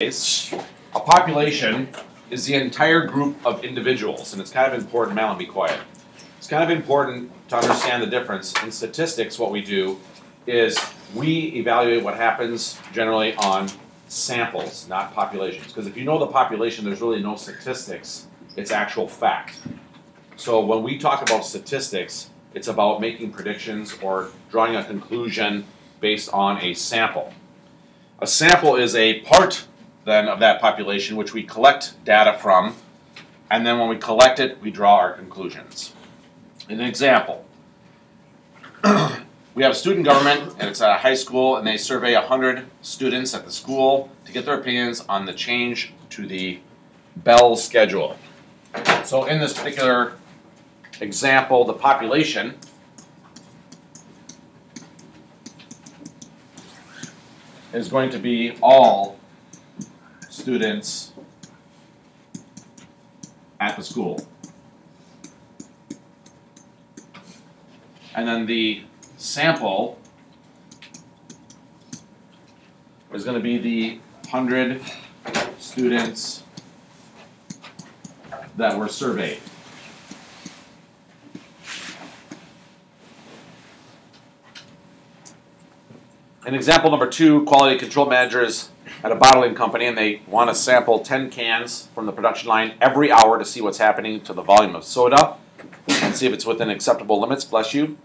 A population is the entire group of individuals, and it's kind of important. Madeline, be quiet. It's kind of important to understand the difference. In statistics, what we do is we evaluate what happens generally on samples, not populations. Because if you know the population, there's really no statistics. It's actual fact. So when we talk about statistics, it's about making predictions or drawing a conclusion based on a sample. A sample is a part then of that population which we collect data from, and then when we collect it, we draw our conclusions. An example, we have student government, and it's at a high school, and they survey 100 students at the school to get their opinions on the change to the bell schedule. So in this particular example, the population is going to be all students at the school. And then the sample is going to be the 100 students that were surveyed. In example number 2, quality control managers at a bottling company, and they want to sample 10 cans from the production line every hour to see what's happening to the volume of soda and see if it's within acceptable limits, bless you.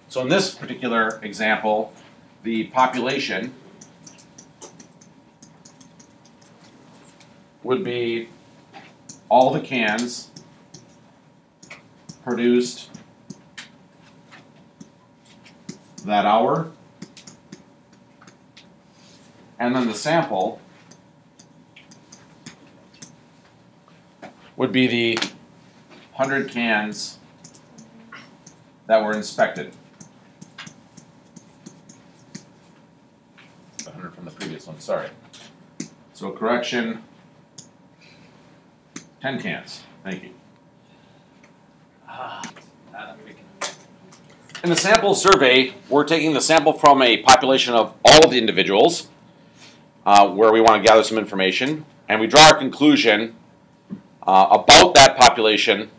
So in this particular example, the population would be all the cans produced that hour, and then the sample would be the 100 cans that were inspected. 100 from the previous one, sorry. So correction, 10 cans. Thank you. In the sample survey, we're taking the sample from a population of all of the individuals where we want to gather some information, and we draw our conclusion about that population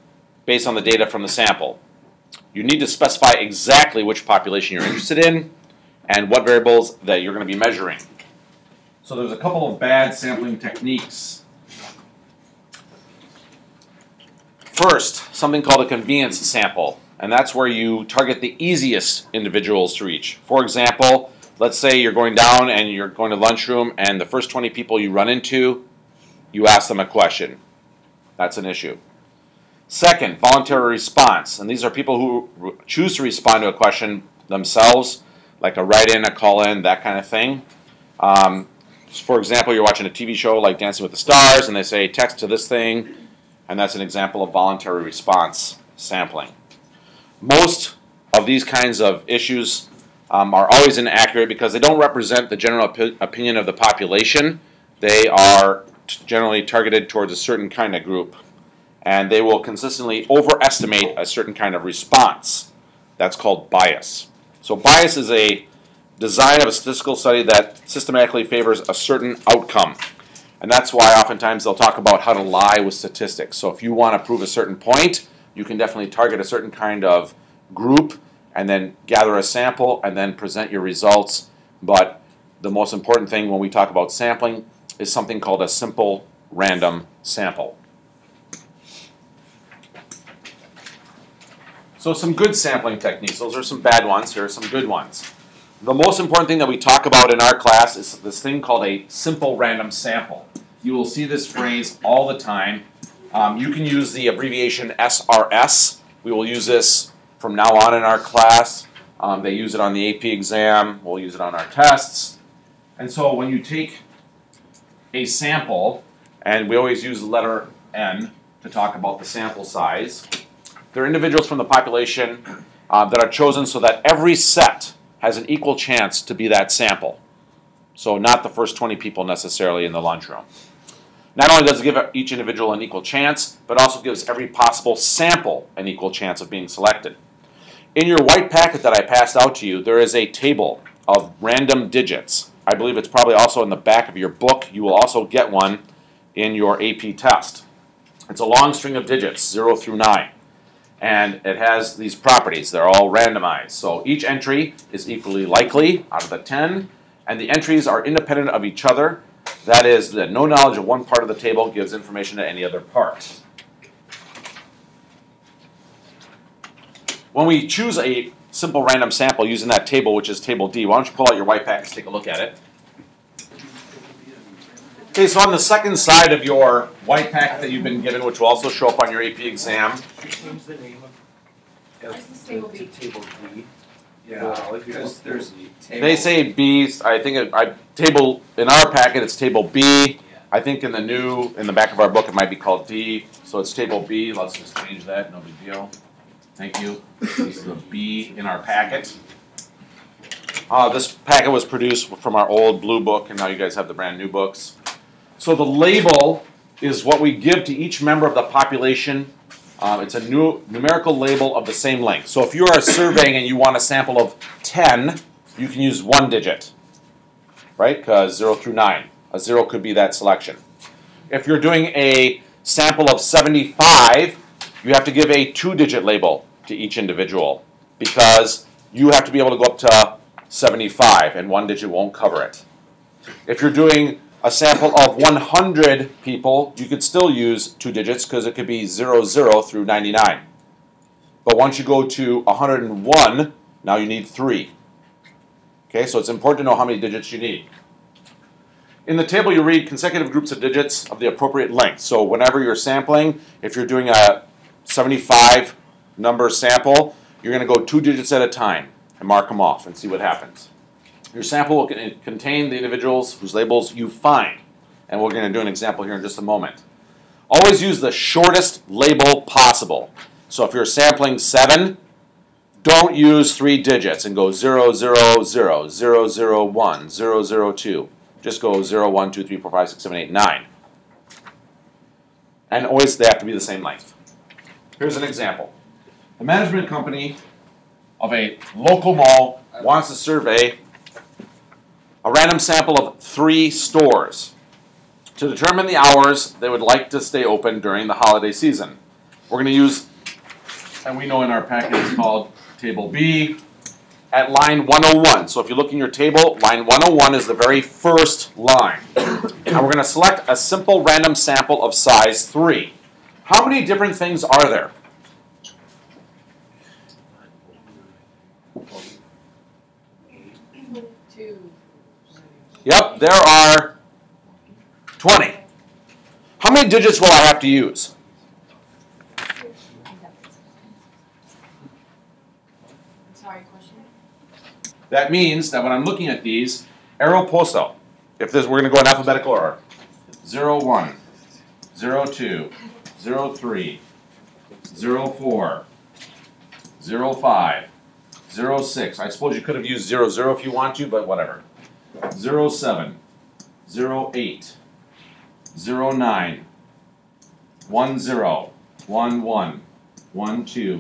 based on the data from the sample. You need to specify exactly which population you're interested in and what variables that you're going to be measuring. So there's a couple of bad sampling techniques. First, something called a convenience sample, and that's where you target the easiest individuals to reach. For example, let's say you're going down and you're going to lunchroom, and the first 20 people you run into, you ask them a question. That's an issue. Second, voluntary response, and these are people who choose to respond to a question themselves, like a write-in, a call-in, that kind of thing. For example, you're watching a TV show like Dancing with the Stars, and they say, text to this thing, and that's an example of voluntary response sampling. Most of these kinds of issues are always inaccurate because they don't represent the general opinion of the population. They are generally targeted towards a certain kind of group, and they will consistently overestimate a certain kind of response. That's called bias. So bias is a design of a statistical study that systematically favors a certain outcome. And that's why oftentimes they'll talk about how to lie with statistics. So if you want to prove a certain point, you can definitely target a certain kind of group and then gather a sample and then present your results. But the most important thing when we talk about sampling is something called a simple random sample. So some good sampling techniques. Those are some bad ones. Here are some good ones. The most important thing that we talk about in our class is this thing called a simple random sample. You will see this phrase all the time. You can use the abbreviation SRS. We will use this from now on in our class. They use it on the AP exam. We'll use it on our tests. And so when you take a sample, and we always use the letter N to talk about the sample size, they're individuals from the population that are chosen so that every set has an equal chance to be that sample. So not the first 20 people necessarily in the lunchroom. Not only does it give each individual an equal chance, but also gives every possible sample an equal chance of being selected. In your white packet that I passed out to you, there is a table of random digits. I believe it's probably also in the back of your book. You will also get one in your AP test. It's a long string of digits, 0 through 9. And it has these properties. They're all randomized. So each entry is equally likely out of the 10, and the entries are independent of each other. That is, that no knowledge of one part of the table gives information to any other part. When we choose a simple random sample using that table, which is table D, why don't you pull out your white packet and take a look at it. Okay, so on the second side of your white packet that you've been given, which will also show up on your AP exam. Change the name of Table B. Table B. Yeah, because there's table. They say B. I think table in our packet it's table B. I think in the back of our book it might be called D. So it's table B. Let's just change that. No big deal. Thank you. This is the B in our packet. This packet was produced from our old blue book, and now you guys have the brand new books. So the label is what we give to each member of the population. It's a numerical label of the same length. So if you are surveying and you want a sample of 10, you can use 1 digit, right? Because 0 through 9. A 0 could be that selection. If you're doing a sample of 75, you have to give a 2-digit label to each individual because you have to be able to go up to 75 and 1 digit won't cover it. If you're doing a sample of 100 people, you could still use 2 digits because it could be 00 through 99. But once you go to 101, now you need 3. Okay, so it's important to know how many digits you need. In the table you read consecutive groups of digits of the appropriate length. So whenever you're sampling, if you're doing a 75 number sample, you're going to go 2 digits at a time and mark them off and see what happens. Your sample will contain the individuals whose labels you find. And we're going to do an example here in just a moment. Always use the shortest label possible. So if you're sampling 7, don't use 3 digits and go 000, 001, 002. Just go 0, 1, 2, 3, 4, 5, 6, 7, 8, 9. And always they have to be the same length. Here's an example. The management company of a local mall wants to survey a random sample of 3 stores to determine the hours they would like to stay open during the holiday season. We're going to use, and we know in our packet it's called Table B, at line 101. So if you look in your table, line 101 is the very first line. Now we're going to select a simple random sample of size 3. How many different things are there? Yep, there are 20. How many digits will I have to use? Sorry, question? That means that when I'm looking at these, arrow posto, if this, we're going to go in alphabetical order. 01, 02, 03, 04, 05, 06. I suppose you could have used 00 if you want to, but whatever. 07, 08, 09, 10, 11, 12,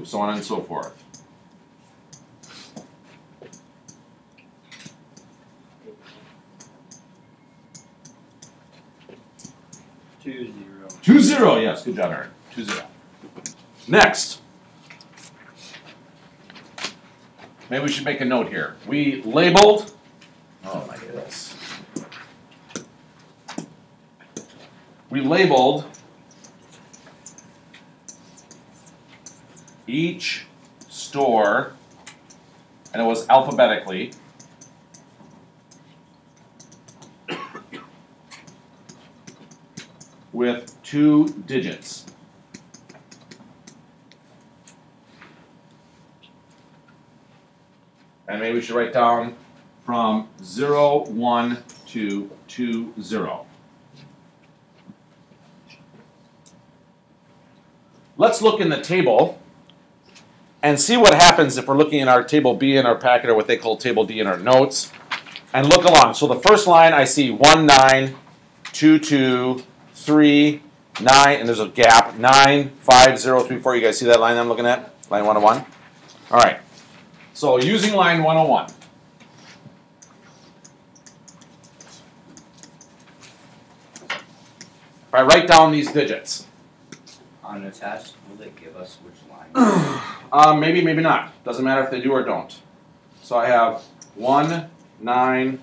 so on and so forth. Two zero, yes, good job, Aaron. 20. Next. Maybe we should make a note here. We labeled. Oh my goodness. We labeled each store, and it was alphabetically. With 2 digits. And maybe we should write down from 01 to 20. Let's look in the table and see what happens if we're looking in our table B in our packet, or what they call table D in our notes, and look along. So the first line I see 1, 9, 2, 2, 3, 9, and there's a gap, 9, 5, 0, 3, 4. You guys see that line I'm looking at? Line 101? All right. So using line 101, I write down these digits. Unattached, will they give us which line? Maybe, maybe not. Doesn't matter if they do or don't. So I have 1, 9,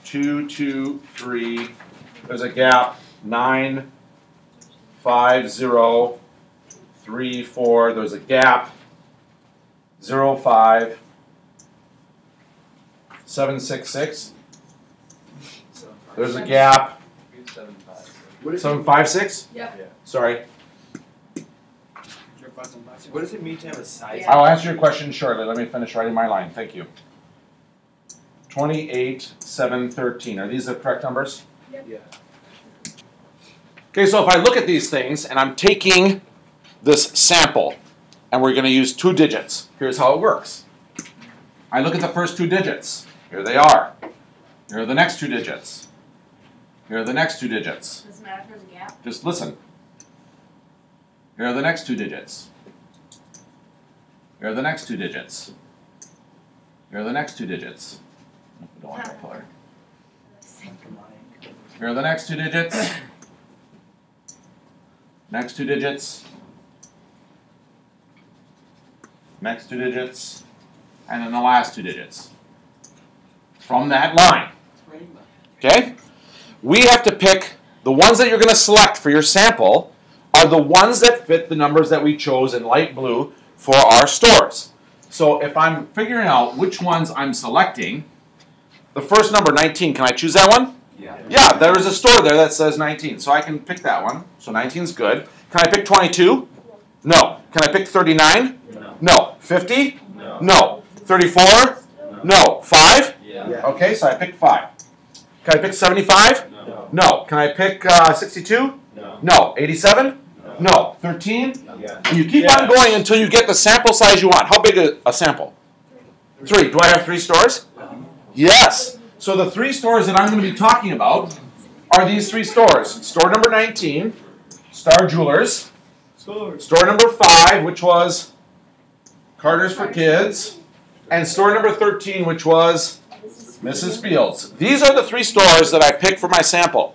2, 2, 3. There's a gap. 9, 5, 0, 3, 4. There's a gap. 0, 5, 7, 6, 6. There's a gap. 7, 5, 6? Yep. Sorry. What does it mean to have a size? I'll answer your question shortly. Let me finish writing my line. Thank you. 28, 7, 13. Are these the correct numbers? Yeah. Okay, so if I look at these things and I'm taking this sample and we're going to use 2 digits, here's how it works. I look at the first 2 digits. Here they are. Here are the next 2 digits. Here are the next 2 digits. Doesn't matter if there's a gap. Just listen. Here are the next 2 digits. Here are the next 2 digits. Here are the next 2 digits. I don't want that color. Here are the next 2 digits. Next 2 digits. Next 2 digits. And then the last 2 digits. From that line. Okay? We have to pick the ones that you're going to select for your sample are the ones that fit the numbers that we chose in light blue for our stores. So if I'm figuring out which ones I'm selecting, the first number, 19, can I choose that one? Yeah. Yeah, there is a store there that says 19, so I can pick that one. So 19 is good. Can I pick 22? No. Can I pick 39? No. No. 50? No. No. 34? No. No. 5? Yeah. Okay, so I picked 5. Can I pick 75? No. No. Can I pick 62? No. No. 87? No. No. 13? Yeah. And you keep on going until you get the sample size you want. How big a sample? 3. Do I have 3 stores? Yes. So the 3 stores that I'm going to be talking about are these 3 stores. Store number 19, Star Jewelers. Store number 5, which was Carter's for Kids. And store number 13, which was Mrs. Fields. These are the 3 stores that I picked for my sample.